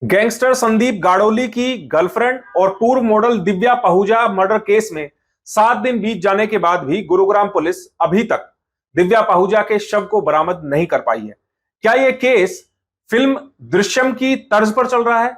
Gangster Sandeep गाड़ोली की girlfriend और पूर्व model Divya Pahuja murder case में 7 दिन बीत जाने के बाद भी गुरुग्राम पुलिस अभी तक दिव्या पहूजा के शव को बरामद नहीं कर पाई है। क्या यह केस फिल्म दृश्यम की तर्ज पर चल रहा है?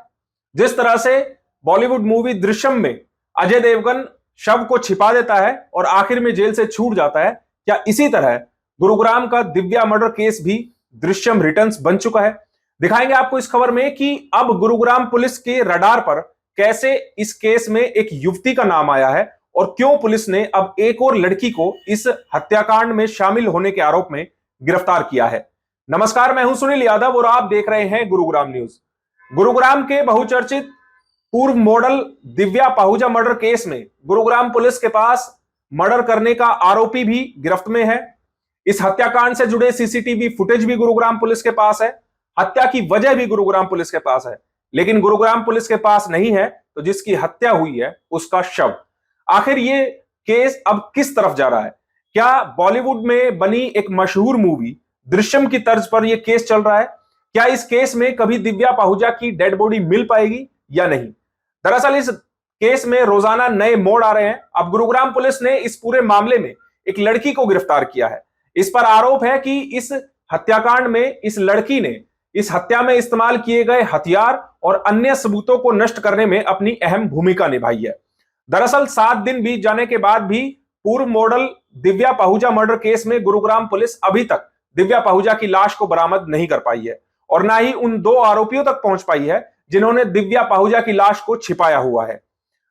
जिस तरह से बॉलीवुड मूवी दृश्यम में अजय देवगन शव को छिपा देता है और आखिर में जेल से छूट जाता है, क्या इसी तरह गुरुग्राम का दिव्या मर्डर केस भी दृश्यम रिटर्न्स बन चुका है? दिखाएंगे आपको इस खबर में कि अब गुरुग्राम पुलिस के रडार पर कैसे इस केस में एक युवती का नाम आया है और क्यों पुलिस ने अब एक और लड़की को इस हत्याकांड में शामिल होने के आरोप में गिरफ्तार किया है। नमस्कार, मैं हूं सुनील यादव और आप देख रहे हैं गुरुग्राम न्यूज। गुरुग्राम के बहुचर्चित पूर्व model Divya Pahuja murder case में गुरुग्राम पुलिस के पास मर्डर करने का आरोपी भी गिरफ्त में है। इस हत्याकांड से जुड़े सीसीटीवी फुटेज भी गुरुग्राम पुलिस के पास है। हत्या की वजह भी गुरुग्राम पुलिस के पास है, लेकिन गुरुग्राम पुलिस के पास नहीं है तो जिसकी हत्या हुई है उसका शव। आखिर ये केस अब किस तरफ जा रहा है? क्या बॉलीवुड में बनी एक मशहूर मूवी दृश्यम की तर्ज पर यह केस चल रहा है? क्या इस केस में कभी दिव्या पहूजा की डेड बॉडी मिल पाएगी या नहीं? दरअसल इस केस में रोजाना नए मोड़ आ रहे हैं। अब गुरुग्राम पुलिस ने इस पूरे मामले में एक लड़की को गिरफ्तार किया है। इस पर आरोप है कि इस हत्याकांड में इस लड़की ने इस हत्या में इस्तेमाल किए गए हथियार और अन्य सबूतों को नष्ट करने में अपनी अहम भूमिका निभाई है। दरअसल 7 दिन बीत जाने के बाद भी पूर्व model Divya Pahuja murder case में गुरुग्राम पुलिस अभी तक दिव्या पहूजा की लाश को बरामद नहीं कर पाई है और ना ही उन 2 आरोपियों तक पहुंच पाई है जिन्होंने दिव्या पहूजा की लाश को छिपाया हुआ है।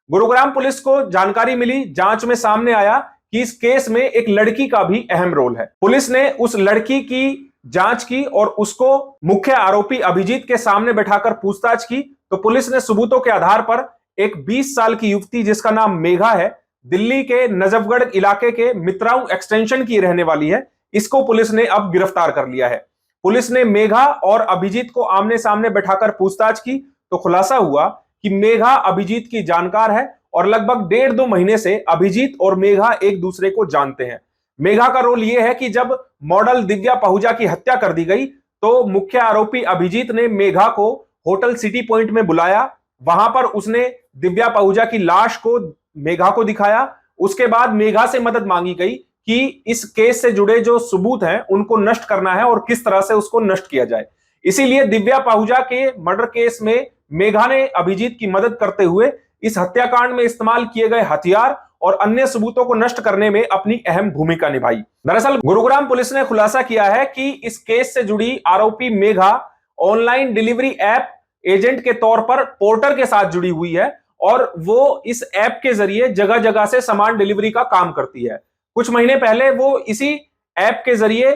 गुरुग्राम पुलिस को जानकारी मिली, जांच में सामने आया कि इस केस में एक लड़की का भी अहम रोल है। पुलिस ने उस लड़की की जांच की और उसको मुख्य आरोपी अभिजीत के सामने बैठाकर पूछताछ की तो पुलिस ने सबूतों के आधार पर एक 20 साल की युवती जिसका नाम मेघा है, दिल्ली के नजफगढ़ इलाके के मित्राऊ एक्सटेंशन की रहने वाली है, इसको पुलिस ने अब गिरफ्तार कर लिया है। पुलिस ने मेघा और अभिजीत को आमने सामने बैठाकर पूछताछ की तो खुलासा हुआ कि मेघा अभिजीत की जानकार है और लगभग 1.5-2 महीने से अभिजीत और मेघा एक दूसरे को जानते हैं। मेघा का रोल यह है कि जब मॉडल दिव्या पहूजा की हत्या कर दी गई तो मुख्य आरोपी अभिजीत ने मेघा को होटल सिटी पॉइंट में बुलाया। वहां पर उसने दिव्या पहूजा की लाश को मेघा को दिखाया। उसके बाद मेघा से मदद मांगी गई कि इस केस से जुड़े जो सबूत हैं उनको नष्ट करना है और किस तरह से उसको नष्ट किया जाए। इसीलिए दिव्या पहूजा के मर्डर केस में मेघा ने अभिजीत की मदद करते हुए इस हत्याकांड में इस्तेमाल किए गए हथियार और अन्य सबूतों को नष्ट करने में अपनी अहम भूमिका निभाई। दरअसल गुरुग्राम पुलिस ने खुलासा किया है कि इस केस से जुड़ी आरोपी Megha online delivery app agent के तौर पर पोर्टर के साथ जुड़ी हुई है और वो इस ऐप के जरिए जगह जगह से सामान डिलीवरी का काम करती है। कुछ महीने पहले वो इसी ऐप के जरिए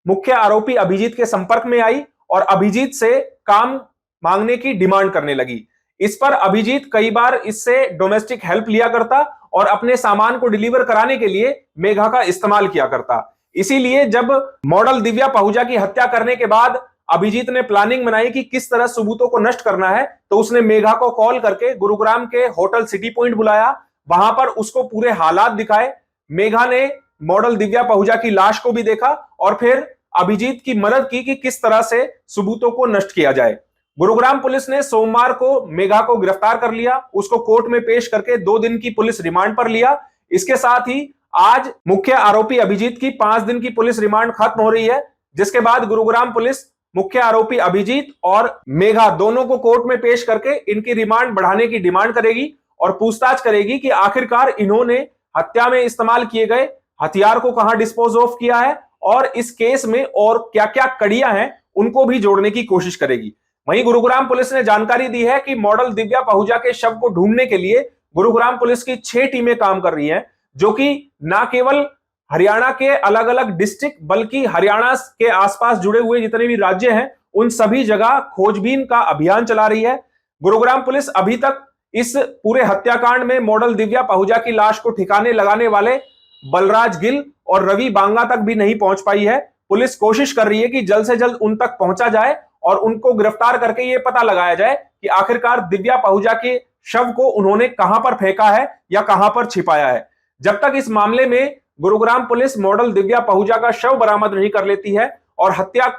मुख्य आरोपी अभिजीत के संपर्क में आई और अभिजीत से काम मांगने की डिमांड करने लगी। इस पर अभिजीत कई बार इससे डोमेस्टिक हेल्प लिया करता और अपने सामान को डिलीवर कराने के लिए मेघा का इस्तेमाल किया करता। इसीलिए जब मॉडल दिव्या पहूजा की हत्या करने के बाद अभिजीत ने प्लानिंग बनाई कि किस तरह सबूतों को नष्ट करना है तो उसने मेघा को कॉल करके गुरुग्राम के होटल सिटी पॉइंट बुलाया। वहां पर उसको पूरे हालात दिखाए। मेघा ने मॉडल दिव्या पहूजा की लाश को भी देखा और फिर अभिजीत की मदद की कि किस तरह से सबूतों को नष्ट किया जाए। गुरुग्राम पुलिस ने सोमवार को मेघा को गिरफ्तार कर लिया। उसको कोर्ट में पेश करके 2 दिन की पुलिस रिमांड पर लिया। इसके साथ ही आज मुख्य आरोपी अभिजीत की 5 दिन की पुलिस रिमांड खत्म हो रही है, जिसके बाद गुरुग्राम पुलिस मुख्य आरोपी अभिजीत और मेघा दोनों को कोर्ट में पेश करके इनकी रिमांड बढ़ाने की डिमांड करेगी और पूछताछ करेगी कि आखिरकार इन्होंने हत्या में इस्तेमाल किए गए हथियार को कहां डिस्पोज ऑफ किया है और इस केस में और क्या क्या कड़ियां हैं उनको भी जोड़ने की कोशिश करेगी। वहीं गुरुग्राम पुलिस ने जानकारी दी है कि मॉडल दिव्या पहूजा के शव को ढूंढने के लिए गुरुग्राम पुलिस की 6 टीमें काम कर रही हैं, जो कि न केवल हरियाणा के अलग अलग डिस्ट्रिक्ट बल्कि हरियाणा के आसपास जुड़े हुए जितने भी राज्य हैं उन सभी जगह खोजबीन का अभियान चला रही है। गुरुग्राम पुलिस अभी तक इस पूरे हत्याकांड में मॉडल दिव्या पहूजा की लाश को ठिकाने लगाने वाले बलराज गिल और रवि बांगा तक भी नहीं पहुंच पाई है। पुलिस कोशिश कर रही है कि जल्द से जल्द उन तक पहुंचा जाए और उनको गिरफ्तार करके ये पता लगाया जाए कि आखिरकार दिव्या पहूजा के शव को उन्होंने कहां पर फेंका है या कहां पर छिपाया है। जब तक इस मामले में गुरुग्राम पुलिस मॉडल दिव्या पहूजा का शव बरामद नहीं कर लेती है और हत्या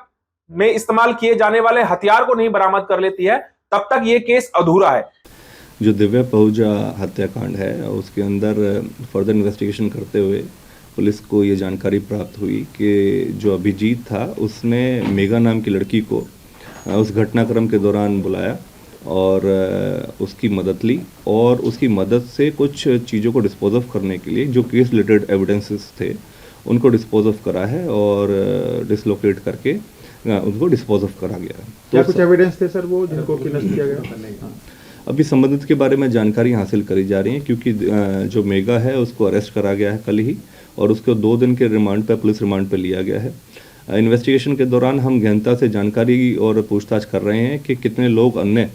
में इस्तेमाल किए जाने वाले हथियार को नहीं बरामद कर लेती है तब तक ये केस अधूरा है। जो दिव्या पहूजा हत्याकांड है उसके अंदर फर्दर इन्वेस्टिगेशन करते हुए पुलिस को ये जानकारी प्राप्त हुई कि जो अभिजीत था उसने मेघा नाम की लड़की को उस घटनाक्रम के दौरान बुलाया और उसकी मदद ली और उसकी मदद से कुछ चीज़ों को डिस्पोज ऑफ करने के लिए जो केस रिलेटेड एविडेंसेस थे उनको डिस्पोज ऑफ करा है और डिसलोकेट करके उनको डिस्पोज ऑफ करा गया। क्या कुछ एविडेंस थे सर वो जिनको नष्ट किया गया? अभी संबंधित के बारे में जानकारी हासिल करी जा रही है क्योंकि जो मेगा है उसको अरेस्ट करा गया है कल ही और उसको 2 दिन के रिमांड पर पुलिस रिमांड पर लिया गया है। इन्वेस्टिगेशन के दौरान हम गहनता से जानकारी और पूछताछ कर रहे हैं कि कितने लोग अन्य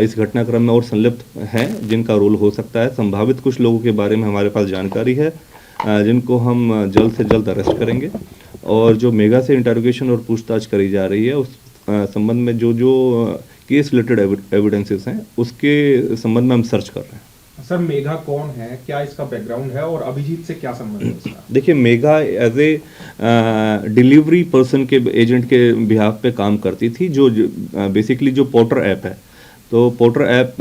इस घटनाक्रम में और संलिप्त हैं जिनका रोल हो सकता है। संभावित कुछ लोगों के बारे में हमारे पास जानकारी है जिनको हम जल्द से जल्द अरेस्ट करेंगे और जो मेगा से इंटरोगेशन और पूछताछ करी जा रही है उस संबंध में जो केस रिलेटेड एविडेंसेस हैं उसके संबंध में हम सर्च कर रहे हैं। सर मेघा कौन है, क्या इसका बैकग्राउंड है और अभिजीत से क्या संबंध है इसका? देखिए Megha as a delivery person के एजेंट के बिहाफ पे काम करती थी जो बेसिकली जो पोर्टर ऐप है तो पोर्टर ऐप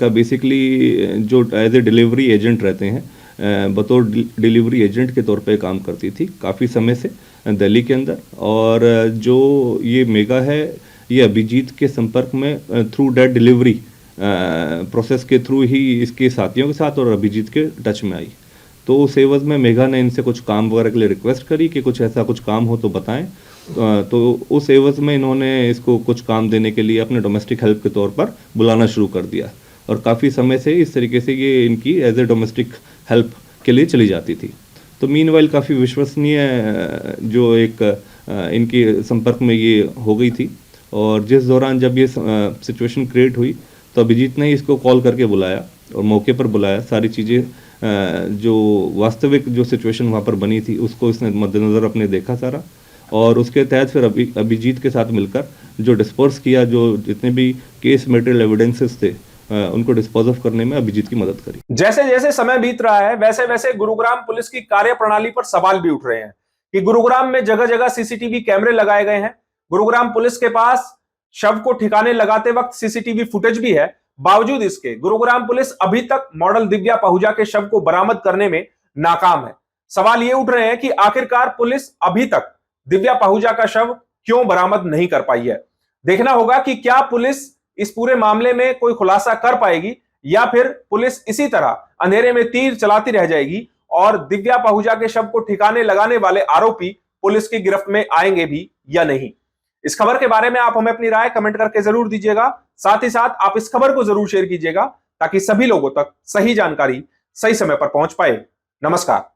का बेसिकली जो एज ए डिलीवरी एजेंट रहते हैं बतौर डिलीवरी एजेंट के तौर पे काम करती थी काफ़ी समय से दिल्ली के अंदर। और जो ये मेघा है ये अभिजीत के संपर्क में थ्रू डेट डिलीवरी प्रोसेस के थ्रू ही इसके साथियों के साथ और अभिजीत के टच में आई। तो उस एवज में मेघा ने इनसे कुछ काम वगैरह के लिए रिक्वेस्ट करी कि कुछ ऐसा कुछ काम हो तो बताएं। तो उस एवज में इन्होंने इसको कुछ काम देने के लिए अपने डोमेस्टिक हेल्प के तौर पर बुलाना शुरू कर दिया और काफ़ी समय से इस तरीके से ये इनकी एज ए डोमेस्टिक हेल्प के लिए चली जाती थी। तो मीनवाइल काफ़ी विश्वसनीय जो एक इनके संपर्क में ये हो गई थी और जिस दौरान जब ये सिचुएशन क्रिएट हुई तो अभिजीत ने इसको कॉल करके बुलाया और मौके पर बुलाया। सारी चीज़ें जो वास्तविक जो सिचुएशन वहाँ पर बनी थी उसको इसने मद्देनज़र अपने देखा सारा और उसके तहत फिर अभिजीत के साथ मिलकर जो डिस्पर्स किया जो जितने भी केस मटेरियल एविडेंसेस थे उनको डिस्पोज ऑफ करने में अभिजीत की मदद करी। जैसे जैसे समय बीत रहा है वैसे वैसे गुरुग्राम पुलिस की कार्यप्रणाली पर सवाल भी उठ रहे हैं कि गुरुग्राम में जगह जगह सीसीटीवी कैमरे लगाए गए हैं। गुरुग्राम पुलिस के पास शव को ठिकाने लगाते वक्त सीसीटीवी फुटेज भी है। बावजूद इसके गुरुग्राम पुलिस अभी तक मॉडल दिव्या पहूजा के शव को बरामद करने में नाकाम है। सवाल ये उठ रहे हैं कि आखिरकार पुलिस अभी तक दिव्या पहूजा का शव क्यों बरामद नहीं कर पाई है। देखना होगा कि क्या पुलिस इस पूरे मामले में कोई खुलासा कर पाएगी या फिर पुलिस इसी तरह अंधेरे में तीर चलाती रह जाएगी और दिव्या पहूजा के शव को ठिकाने लगाने वाले आरोपी पुलिस की गिरफ्त में आएंगे भी या नहीं। इस खबर के बारे में आप हमें अपनी राय कमेंट करके जरूर दीजिएगा। साथ ही साथ आप इस खबर को जरूर शेयर कीजिएगा ताकि सभी लोगों तक सही जानकारी सही समय पर पहुंच पाए। नमस्कार।